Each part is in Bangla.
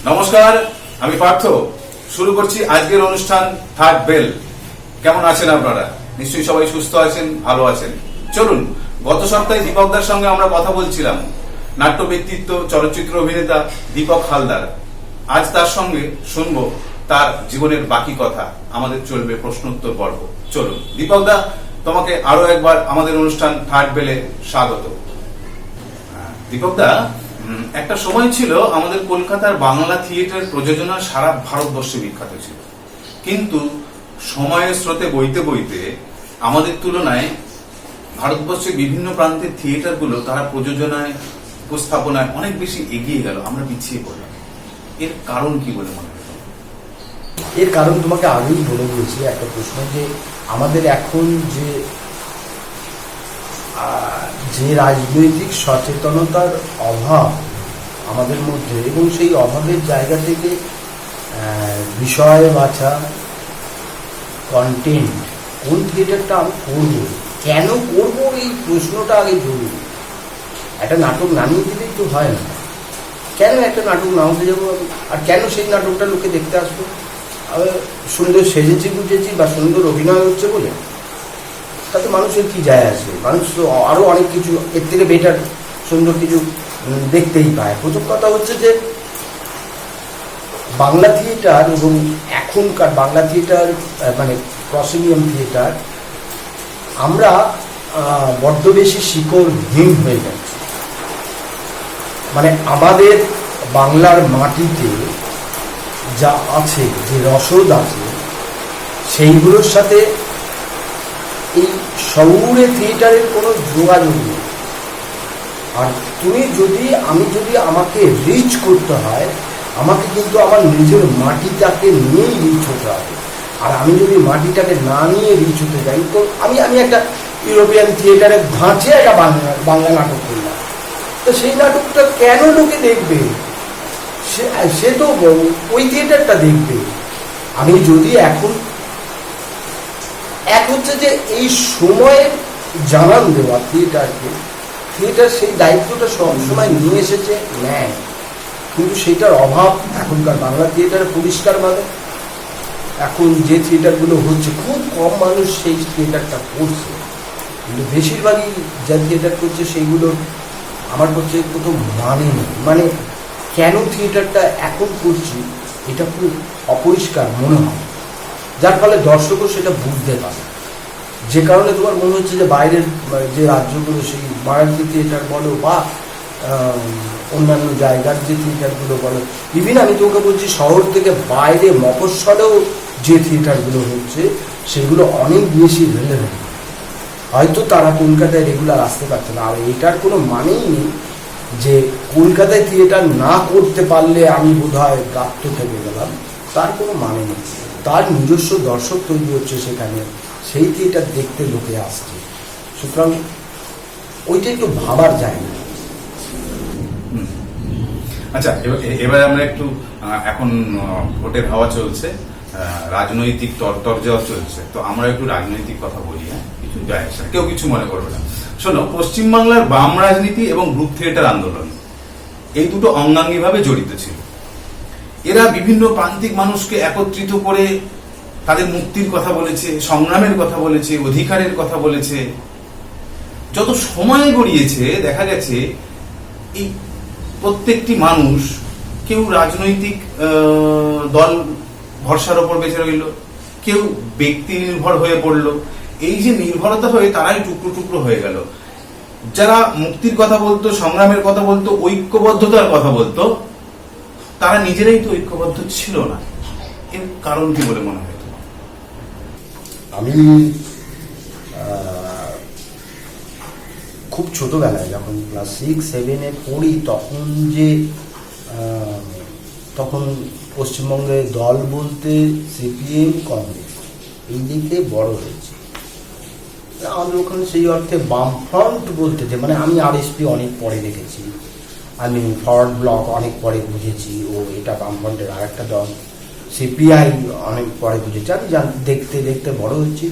নমস্কার, আমি পার্থ। শুরু করছি আজকের অনুষ্ঠান থার্ড বেল। কেমন আছেন আপনারা? নিশ্চয়ই সবাই সুস্থ আছেন, ভালো আছেন। চলুন, গত সপ্তাহে দীপকদার সঙ্গে আমরা কথা বলছিলাম, নাট্য ব্যক্তিত্ব, চলচ্চিত্র অভিনেতা দীপক হালদার। আজ তার সঙ্গে শুনবো তার জীবনের বাকি কথা। আমাদের চলবে প্রশ্নোত্তর পর্ব। চলুন দীপকদা, তোমাকে আরো একবার আমাদের অনুষ্ঠান থার্ড বেলে স্বাগত। দীপকদা, একটা সময় ছিল আমাদের কলকাতার বাংলা থিয়েটার প্রযোজনা সারা ভারতবর্ষে বিখ্যাত ছিল, কিন্তু সময়ের স্রোতে বইতে বইতে আমাদের তুলনায় ভারতবর্ষের বিভিন্ন প্রান্তের থিয়েটারগুলো তার প্রযোজনায়, উপস্থাপনায় অনেক বেশি এগিয়ে গেল, আমরা পিছিয়ে পড়লাম। এর কারণ কি বলে মনে হয়? এর কারণ তোমাকে আগেই বলে দিয়েছি একটা প্রশ্ন, যে আমাদের এখন যে রাজনৈতিক সচেতনতার অভাব আমাদের মধ্যে, এবং সেই অভাবের জায়গা থেকে বিষয় বাছা, কন্টেন্ট, কোন থিয়েটারটা আমি করবো, কেন করবো, এই প্রশ্নটা আগে জরুরি। একটা নাটক নামিয়ে দিলেই তো হয় না। কেন একটা নাটক নামাতে যাবো আমি, আর কেন সেই নাটকটা লোকে দেখতে আসবো? সুন্দর সেজেছি বুঝেছি বা সুন্দর অভিনয় হচ্ছে বলে তাতে মানুষের কি যায় আসে? মানুষ আরো অনেক কিছু এর থেকে বেটার সুন্দর কিছু দেখতেই পায়। প্রথম কথা হচ্ছে যে বাংলা থিয়েটার এবং এখনকার বাংলা থিয়েটার মানে প্রসিনিয়াম থিয়েটার, আমরা বড্ড বেশি শিকড়হীন হয়ে যাচ্ছি। মানে আমাদের বাংলার মাটিতে যা আছে, যে রসদ আছে, সেইগুলোর সাথে এই শহুরে থিয়েটারের কোনো যোগাযোগ নেই। আর আমি যদি আমাকে রিচ করতে হয়, আমাকে কিন্তু আমার নিজের মাটিটাকে নিয়েই রিচ হতে হবে। আর আমি যদি মাটিটাকে না নিয়ে রিচ হতে যাই, তো আমি একটা ইউরোপিয়ান থিয়েটারের ধাঁচে একটা বাংলা নাটক করলাম, তো সেই নাটকটা কেন লোকে দেখবে? সে তো ওই থিয়েটারটা দেখবে। আমি যদি এখন হচ্ছে যে এই সময়ের জানান দেওয়া থিয়েটারকে, থিয়েটার সেই দায়িত্বটা সবসময় নিয়ে এসেছে, নেয়, কিন্তু সেটার অভাব এখনকার বাংলা থিয়েটারে পরিষ্কারভাবে। এখন যে থিয়েটারগুলো হচ্ছে, খুব কম মানুষ সেই থিয়েটারটা করছে, কিন্তু বেশিরভাগই যা থিয়েটার করছে সেইগুলো আমার কাছে কোথাও মানে নেই। মানে কেন থিয়েটারটা এখন করছি এটা খুব অপরিষ্কার মনে হয়, যার ফলে দর্শকও সেটা বুঝতে পারে। যে কারণে তোমার মনে হচ্ছে যে বাইরের যে রাজ্যগুলো, সেই মারাঠি থিয়েটার বলো বা অন্যান্য জায়গার যে থিয়েটারগুলো বলো, ইভিন আমি তোমাকে বলছি শহর থেকে বাইরে মফস্বলেও যে থিয়েটারগুলো হচ্ছে, সেগুলো অনেক বেশি রিলেভেন্ট। হয়তো তারা কলকাতায় রেগুলার আসতে পারছে না। আর এটার কোনো মানেই নেই যে কলকাতায় থিয়েটার না করতে পারলে আমি বোধহয় গাত্র থেকে গেলাম, তার কোনো মানে নেই। তার নিজস্ব দর্শক তৈরি হচ্ছে সেখানে, সেই থিয়েটার দেখতে লোকে আসছে। সুতরাং ওইটা একটু ভাবার যায় না। আচ্ছা, এবার আমরা একটু, এখন ভোটের হাওয়া চলছে, রাজনৈতিক তরজাও চলছে, তো আমরা একটু রাজনৈতিক কথা বলি। হ্যাঁ, কিছু যায় আসে না, কেউ কিছু মনে করবে না। শোনো, পশ্চিমবাংলার বাম রাজনীতি এবং গ্রুপ থিয়েটার আন্দোলন, এই দুটো অঙ্গাঙ্গী ভাবে জড়িত ছিল। এরা বিভিন্ন প্রান্তিক মানুষকে একত্রিত করে তাদের মুক্তির কথা বলেছে, সংগ্রামের কথা বলেছে, অধিকারের কথা বলেছে। যত সময় গড়িয়েছে দেখা গেছে এই প্রত্যেকটি মানুষ, কেউ রাজনৈতিক দল ভরসার ওপর বেঁচে রইল, কেউ ব্যক্তি নির্ভর হয়ে পড়লো। এই যে নির্ভরতা হয়ে তারাই টুকরো টুকরো হয়ে গেল। যারা মুক্তির কথা বলতো, সংগ্রামের কথা বলতো, ঐক্যবদ্ধতার কথা বলতো, তারা নিজেরাই তো ঐক্যবদ্ধ ছিল না। এর কারণ কি বলে মনে হয়? আমি খুব ছোটবেলায় যখন ক্লাস 6-7-এ পড়ি, তখন পশ্চিমবঙ্গের দল বলতে সিপিএম, কংগ্রেস, এই দিকে বড় হয়েছে। আমাদের ওখানে সেই অর্থে বামফ্রন্ট বলতে, যে মানে আমি আরএসপি অনেক পরে দেখেছি, আমি ফরওয়ার্ড ব্লক অনেক পরে বুঝেছি, ও এটা বামফ্রন্টের আর একটা দল। সিপিআই অনেক পরে বুঝেছি। আমি দেখতে দেখতে বড় হচ্ছি,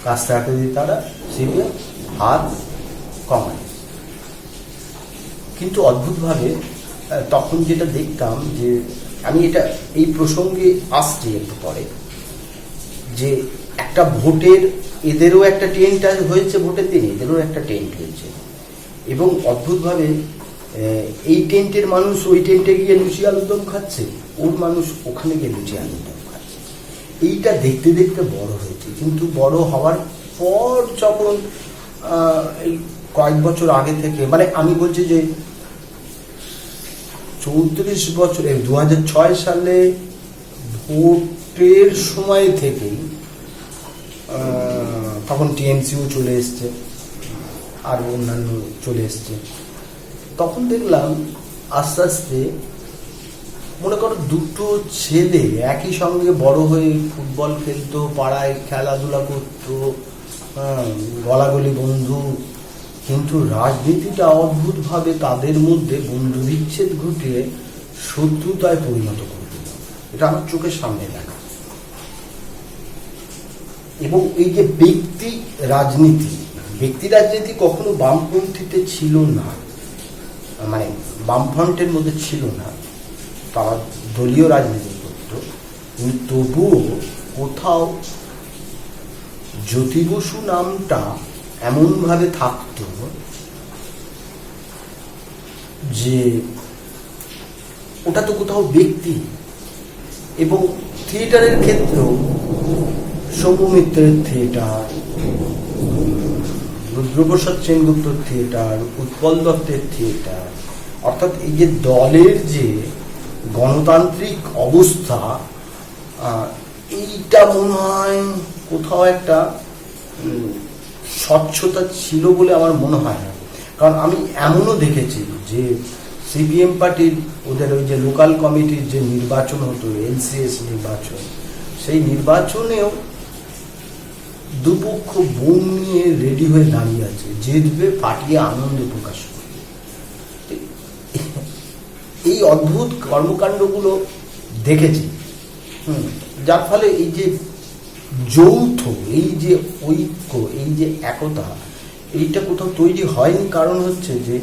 রাস্তাঘাটে তারা সিপিআই হাত কংগ্রেস। কিন্তু অদ্ভুতভাবে তখন যেটা দেখতাম, যে আমি এটা এই প্রসঙ্গে আসছি একটু পরে, যে একটা ভোটের এদেরও একটা টেন্ট হয়েছে, ভোটের দিন এদেরও একটা টেন্ট হয়েছে, এবং অদ্ভুতভাবে এই টেন্টের মানুষ ওই টেন্টে গিয়ে লুচি আলুদম খাচ্ছে, ওর মানুষ ওখানে গিয়ে লুচি আলুদম খাচ্ছে। এইটা দেখতে দেখতে বড় হয়েছে, কিন্তু বড় হওয়ার পর যখন এই কয়েক বছর আগে থেকে, মানে আমি বলছি যে 34 বছর 2006 সালে ভোটের সময় থেকেই, তখন টিএমসিও চলে এসছে আর অন্যান্য চলে এসছে, তখন দেখলাম আস্তে আস্তে মনে করো দুটো ছেলে একই সঙ্গে বড় হয়ে ফুটবল খেলতো, পাড়ায় খেলাধুলা করতো, গলাগলি বন্ধু, কিন্তু রাজনীতিটা অদ্ভুতভাবে তাদের মধ্যে বন্ধু বিচ্ছেদ ঘটিয়ে শত্রুতায় পরিণত করে দিল। এটা আমার চোখের সামনে দেখা। এবং এই যে ব্যক্তি রাজনীতি কখনো বামপন্থীতে ছিল না, মানে বামফ্রন্টের মধ্যে ছিল না, তারা দলীয় রাজনীতি করত, কিন্তু তবুও কোথাও জ্যোতি বসু নামটা এমনভাবে থাকত যে ওটা তো কোথাও ব্যক্তি। এবং থিয়েটারের ক্ষেত্রেও সৌম্য মিত্রের থিয়েটার, রুদ্রপ্রসাদ সেনগুপ্তর থিয়েটার, উৎপল দত্তের থিয়েটার, অর্থাৎ এই যে দলের যে গণতান্ত্রিক অবস্থা, এইটা মনে হয় কোথাও একটা স্বচ্ছতা ছিল বলে আমার মনে হয় না। কারণ আমি এমনও দেখেছি যে সিপিএম পার্টির ওদের ওই যে লোকাল কমিটির যে নির্বাচন হতো, এলসিএস নির্বাচন, সেই নির্বাচনেও দুপক্ষ বোম নিয়ে রেডি হয়ে দাঁড়িয়ে আছে, জিতবে ফাটিয়ে আনন্দ প্রকাশ করবে। এই অদ্ভুত কর্মকাণ্ডগুলো দেখেছি, যার ফলে এই যে যৌথ, এই যে ঐক্য, এই যে একতা, এইটা কোথাও তৈরি হয়নি। কারণ হচ্ছে যে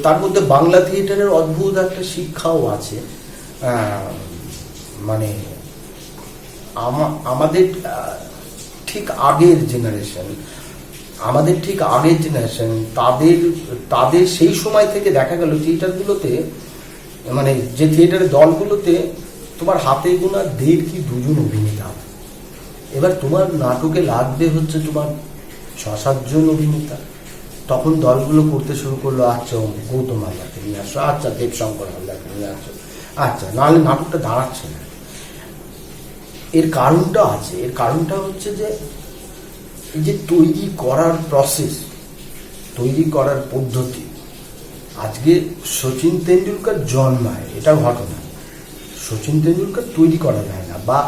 তার মধ্যে বাংলা থিয়েটারের অদ্ভুত একটা শিক্ষাও আছে। মানে আমাদের ঠিক আগের জেনারেশন তাদের সেই সময় থেকে দেখা গেল থিয়েটারগুলোতে, মানে যে থিয়েটারের দলগুলোতে তোমার হাতে গোনা 1.5 কি 2 জন অভিনেতা। এবার তোমার নাটকে লাগবে হচ্ছে তোমার 6-7 জন অভিনেতা। তখন দলগুলো করতে শুরু করলো, আচ্ছা গৌতম হালদারকে নিয়ে আসো, আচ্ছা দেবশঙ্কর হালদারকে নিয়ে আসো, আচ্ছা, নাহলে নাটকটা দাঁড়াচ্ছে না। এর কারণটা আছে, এর কারণটা হচ্ছে যে এই যে তৈরি করার প্রসেস, তৈরি করার পদ্ধতি। আজকে সচিন তেন্ডুলকার জন্মায়, এটা ঘটনা। সচিন তেন্ডুলকার তৈরি করা যায় না, বা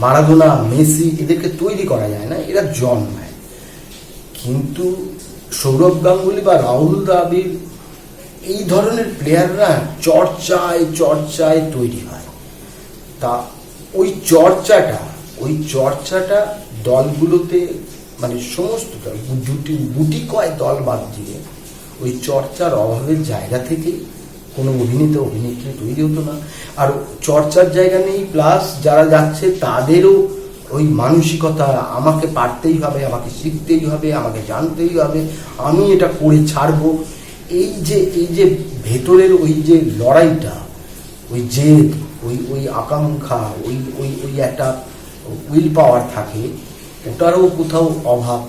মারাদোনা, মেসি, এদেরকে তৈরি করা যায় না, এরা জন্মায়। কিন্তু সৌরভ গাঙ্গুলি বা রাহুল দ্রাবিড়, এই ধরনের প্লেয়াররা চর্চায় তৈরি হয়। তা ওই চর্চাটা দলগুলোতে, মানে সমস্ত দল, গুটি কয় দল বাদ দিয়ে ওই চর্চার অভাবের জায়গা থেকেই কোনো অভিনেত্রী তৈরি হতো না। আর চর্চার জায়গা নেই, প্লাস যারা যাচ্ছে তাদেরও ওই মানসিকতা, আমাকে পারতেই হবে, আমাকে শিখতেই হবে, আমাকে জানতেই হবে, আমি এটা করে ছাড়বো। এই যে ভেতরের ওই যে লড়াইটা, ওই জেদ, ওই আকাঙ্ক্ষা, ওই একটা উইল পাওয়ার থাকে, ওটারও কোথাও অভাব।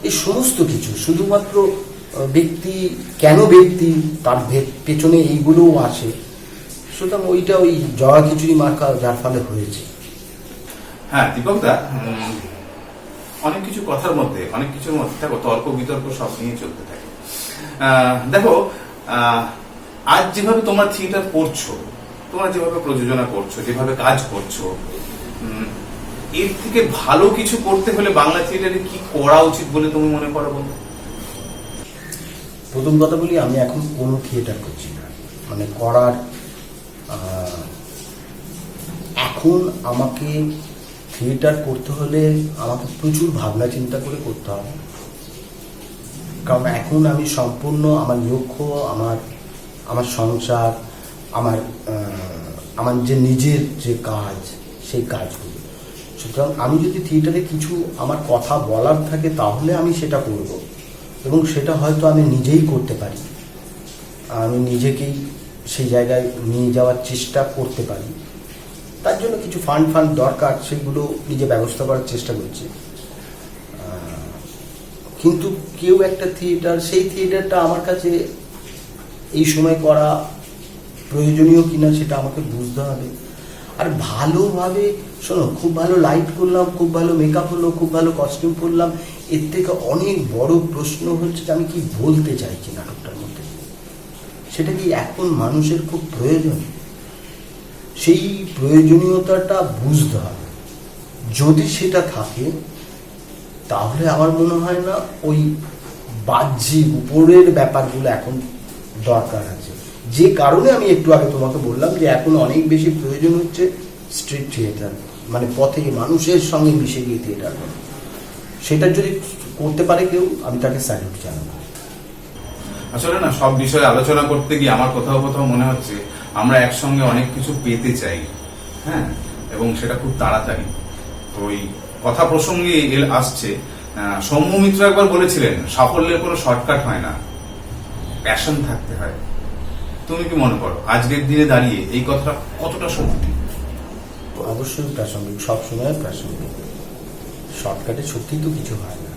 এই সমস্ত কিছু শুধুমাত্র ব্যক্তি, কেন ব্যক্তি, তার পেছনে এইগুলোও আসে। সুতরাং ওইটা ওই জগা খিচুড়ি মার্কা যার ফলে হয়েছে। হ্যাঁ দীপকদা, অনেক কিছুর মধ্যে দেখো তর্ক বিতর্ক সব নিয়ে চলতে থাকে। দেখো, আজ যেভাবে তোমরা থিয়েটার করছো, তোমরা যেভাবে প্রযোজনা করছো, যেভাবে কাজ করছো, এর থেকে ভালো কিছু করতে হলে বাংলা থিয়েটারে কি করা উচিত বলে তুমি মনে করো? বলতে প্রথম কথা বলি, আমি এখন কোনো থিয়েটার করছি না, মানে করার। এখন আমাকে থিয়েটার করতে হলে আমাকে প্রচুর ভাবনা চিন্তা করে করতে হবে। কারণ এখন আমি সম্পূর্ণ আমার লক্ষ্য, আমার সংসার, আমার যে নিজের যে কাজ, সেই কাজগুলো। সুতরাং আমি যদি থিয়েটারে কিছু আমার কথা বলার থাকে তাহলে আমি সেটা করব, এবং সেটা হয়তো আমি নিজেই করতে পারি, আমি নিজেকেই সেই জায়গায় নিয়ে যাওয়ার চেষ্টা করতে পারি। তার জন্য কিছু ফান্ড দরকার, সেগুলো নিজে ব্যবস্থা করার চেষ্টা করছি। কিন্তু কেউ একটা থিয়েটার, সেই থিয়েটারটা আমার কাছে এই সময় করা প্রয়োজনীয় কিনা সেটা আমাকে বুঝতে হবে। আর ভালোভাবে শোনো, খুব ভালো লাইট করলাম, খুব ভালো মেকআপ হলো, খুব ভালো কস্টিউম করলাম, এর থেকে অনেক বড় প্রশ্ন হচ্ছে যে আমি কি বলতে চাইছি নাটকটার মধ্যে, সেটা কি এখন মানুষের খুব প্রয়োজন? সেই প্রয়োজনীয়তাটা বুঝতে হবে। যদি সেটা থাকে তাহলে আমার মনে হয় না ওই বাহ্যিক উপরের ব্যাপারগুলো এখন দরকার আছে। যে কারণে আমি একটু আগে তোমাকে বললাম যে এখন অনেক বেশি প্রয়োজন হচ্ছে স্ট্রিট থিয়েটার, মানে পথে মানুষের সঙ্গে মিশে গিয়ে থিয়েটার। সেটা যদি করতে পারে কেউ, আমি তাকে স্যালুট জানাবো। আসলে না, সব বিষয়ে আলোচনা করতে গিয়ে আমার কোথাও কোথাও মনে হচ্ছে আমরা একসঙ্গে অনেক কিছু পেতে চাই, হ্যাঁ, এবং সেটা খুব তাড়াতাড়ি। তো ওই কথা প্রসঙ্গে আসছে, সৌম্য মিত্র একবার বলেছিলেন, সাফল্যের কোনো শর্টকাট হয় না, প্যাশন থাকতে হয়। তুমি কি মনে করো আজকের দিনে দাঁড়িয়ে এই কথাটা কতটা সত্যি? অবশ্যই প্রাসঙ্গিক, সবসময় প্রাসঙ্গিক। শর্টকাটে সত্যি তো কিছু হয় না।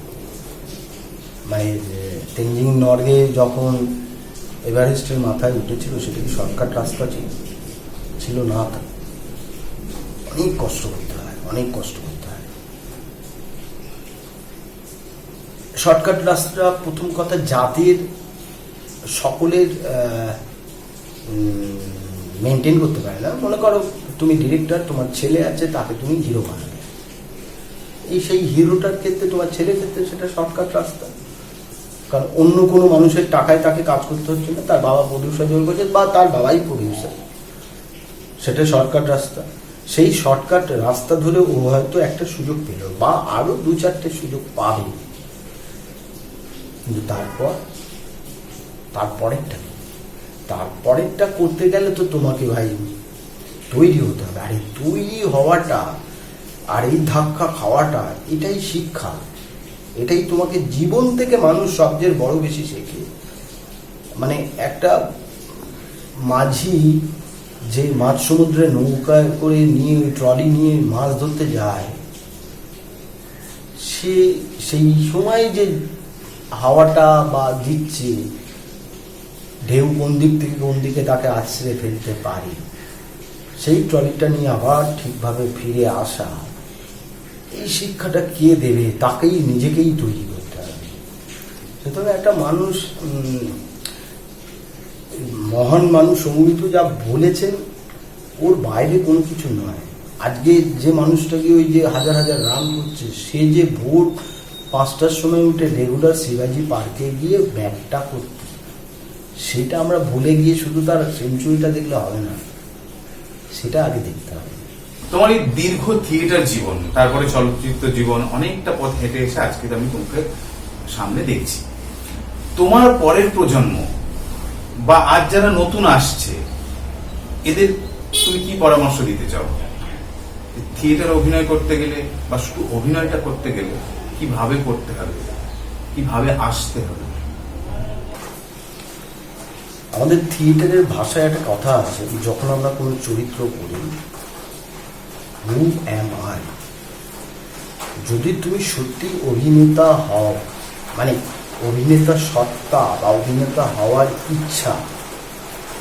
মানে তেনজিং নরগে যখন এভারেস্টের মাথায় উঠেছিল, সেটা কি শর্টকাট রাস্তা ছিল না? অনেক কষ্ট করতে হয়, অনেক কষ্ট করতে হয়। শর্টকাট রাস্তা প্রথম কথা জাতির সকলের মেনটেন করতে পারে না। মনে করো তুমি ডিরেক্টর, তোমার ছেলে আছে, তাকে তুমি হিরো বানাবে, সেই হিরোটার ক্ষেত্রে, তোমার ছেলের ক্ষেত্রে সেটা শর্টকাট রাস্তা। কারণ অন্য কোনো মানুষের টাকায় তাকে কাজ করতে হচ্ছে না, তার বাবা প্রডিউসার জোর করছে বা তার বাবাই প্রডিউসার, সেটা শর্টকাট রাস্তা। সেই শর্টকাট রাস্তা ধরে ও হয়তো একটা সুযোগ পেল বা আরো 2-4টে সুযোগ পাবে, কিন্তু তারপরেরটা করতে গেলে তো তোমাকে ভাই তৈরি হতে হবে। আর এই তৈরি হওয়াটা আর এই ধাক্কা খাওয়াটা, এটাই শিক্ষা, এটাই তোমাকে জীবন থেকে মানুষ সবচেয়ে বড় বেশি শেখে। মানে একটা মাঝি যে মাছ সমুদ্রে নৌকায় করে নিয়ে, ট্রলি নিয়ে মাছ ধরতে যায়, সে সেই সময় যে হাওয়াটা বা দিচ্ছে, ঢেউ কোন দিক থেকে কোন দিকে তাকে আছড়ে ফেলতে পারে, সেই ট্রলিটা নিয়ে আবার ঠিকভাবে ফিরে আসা, এই শিক্ষাটা কে দেবে? তাকেই, নিজেকেই তৈরি করতে হবে। সুতরাং একটা মানুষ, মহান মানুষ সৌমিত্র যা বলেছেন, ওর বাইরে কোনো কিছু নয়। আজকে যে মানুষটাকে ওই যে হাজার হাজার রান করছে, সে যে ভোর 5টার সময় উঠে রেগুলার শিবাজি পার্কে গিয়ে ব্যাটটা করতে, সেটা আমরা ভুলে গিয়ে শুধু তার সেঞ্চুরিটা দেখলে হবে না, সেটা আগে দেখতে হবে। তোমার এই দীর্ঘ থিয়েটার জীবন, তারপরে চলচ্চিত্র জীবন, অনেকটা পথ হেঁটে এসে আজকে আমি তোমাকে সামনে দেখছি। তোমার পরের প্রজন্ম বা আজ যারা নতুন আসছে, এদের তুমি কি পরামর্শ দিতে চাও? থিয়েটার অভিনয় করতে গেলে বা শুধু অভিনয়টা করতে গেলে কিভাবে করতে হবে, কিভাবে আসতে হবে? আমাদের থিয়েটারের ভাষায় একটা কথা আছে, যখন আমরা কোনো চরিত্র করি, হু অ্যাম আই, যদি তুমি সত্যি অভিনেতা হও, মানে অভিনেতা সত্তা বা অভিনেতা হওয়ার ইচ্ছা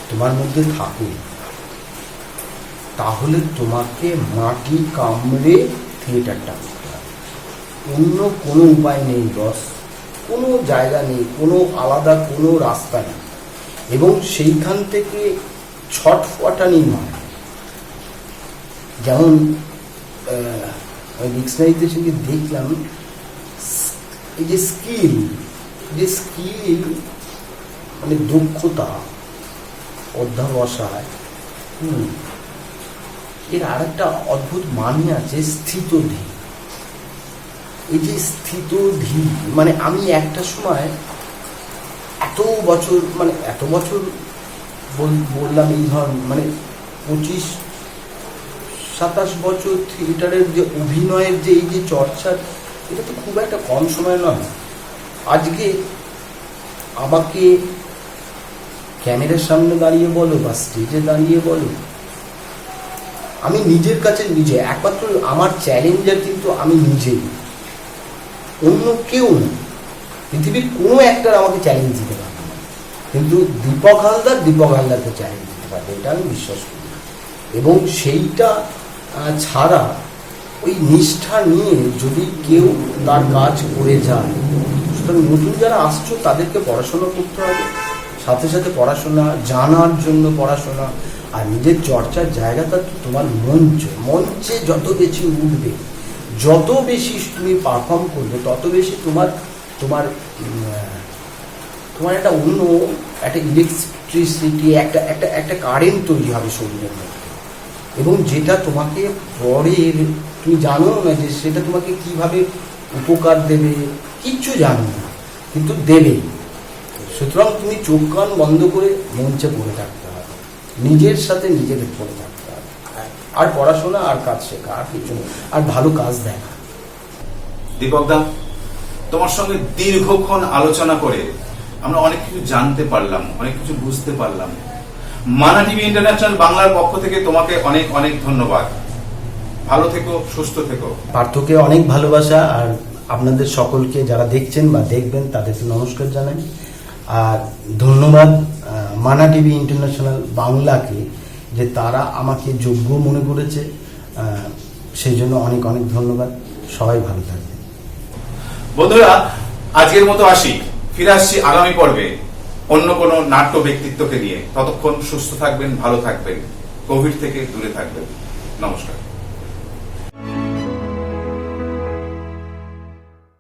তোমার মধ্যে থাকে, তাহলে তোমাকে মাটি কামড়ে থিয়েটারটা করতে হবে। অন্য কোনো উপায় নেই বস, কোনো জায়গা নেই, কোনো আলাদা কোনো রাস্তা নেই। এবং সেইখান থেকে ছটফটানি নয়। যেমন ডিকশনারিতে সেদিকে দেখলাম, এই যে স্কিল মানে দক্ষতা, অধ্যাবসায়, এর আর একটা অদ্ভুত মানে আছে, স্থিতধী। এই যে স্থিতধী, মানে আমি একটা সময় এত বছর বললাম এই ধরনের, মানে 27 বছর থিয়েটারের যে অভিনয়ের যে এই যে চর্চা, এটা তো খুব একটা কম সময় নয়। আজকে আমাকে ক্যামেরার সামনে দাঁড়িয়ে বলো বা স্টেজে দাঁড়িয়ে বলো, আমি নিজের কাছে নিজে, একমাত্র আমার চ্যালেঞ্জার কিন্তু আমি নিজেই, অন্য কেউ না। পৃথিবীর কোনো একটা আমাকে চ্যালেঞ্জ দিতে পারবে না, কিন্তু দীপক হালদারকে চ্যালেঞ্জ দিতে পারবে, এটা আমি বিশ্বাস করি। এবং সেইটা ছাড়া ওই নিষ্ঠা নিয়ে যদি কেউ তার কাজ করে যায়, সুতরাং নতুন যারা আসছো তাদেরকে পড়াশোনা করতে হবে, সাথে সাথে পড়াশোনা জানার জন্য পড়াশোনা, আর নিজের চর্চার জায়গাটা তো তোমার মঞ্চে যত বেশি উঠবে, যত বেশি তুমি পারফর্ম করবে, তত বেশি তোমার তোমার তোমার একটা অন্য একটা ইলেকট্রিসিটি, একটা কারেন্ট তৈরি হবে শরীরের মধ্যে, এবং যেটা তোমাকে পরে তুমি জানো না যে সেটা তোমাকে কিভাবে উপকার দেবে, কিচ্ছু জানো না, কিন্তু দেবে। সুতরাং তুমি চোখ কান বন্ধ করে মঞ্চে পড়ে থাকতে হবে, নিজের সাথে নিজের পড়ে থাকতে হবে, আর পড়াশোনা আর কাজ শেখা, আর কিছু না, আর ভালো কাজ দেখা। দীপক দা, তোমার সঙ্গে দীর্ঘক্ষণ আলোচনা করে আমরা অনেক কিছু জানতে পারলাম, অনেক কিছু বুঝতে পারলাম। মানা টিভি ইন্টারন্যাশনাল বাংলার পক্ষ থেকে তোমাকে অনেক অনেক ধন্যবাদ। ভালো থেকো, সুস্থ থেকো। পার্থকে অনেক ভালোবাসা, আর আপনাদের সকলকে যারা দেখছেন বা দেখবেন তাদেরকে নমস্কার জানাই। আর ধন্যবাদ মানা টিভি ইন্টারন্যাশনাল বাংলাকে, যে তারা আমাকে যোগ্য মনে করেছে, সেই জন্য অনেক অনেক ধন্যবাদ। সবাই ভালো থাকবেন। বন্ধুরা, আজকের মতো আসি, ফিরে আসছি আগামী পর্বে অন্য কোনো নাট্য ব্যক্তিত্বকে নিয়ে। ততক্ষণ সুস্থ থাকবেন, ভালো থাকবেন, কোভিড থেকে দূরে থাকবেন। নমস্কার।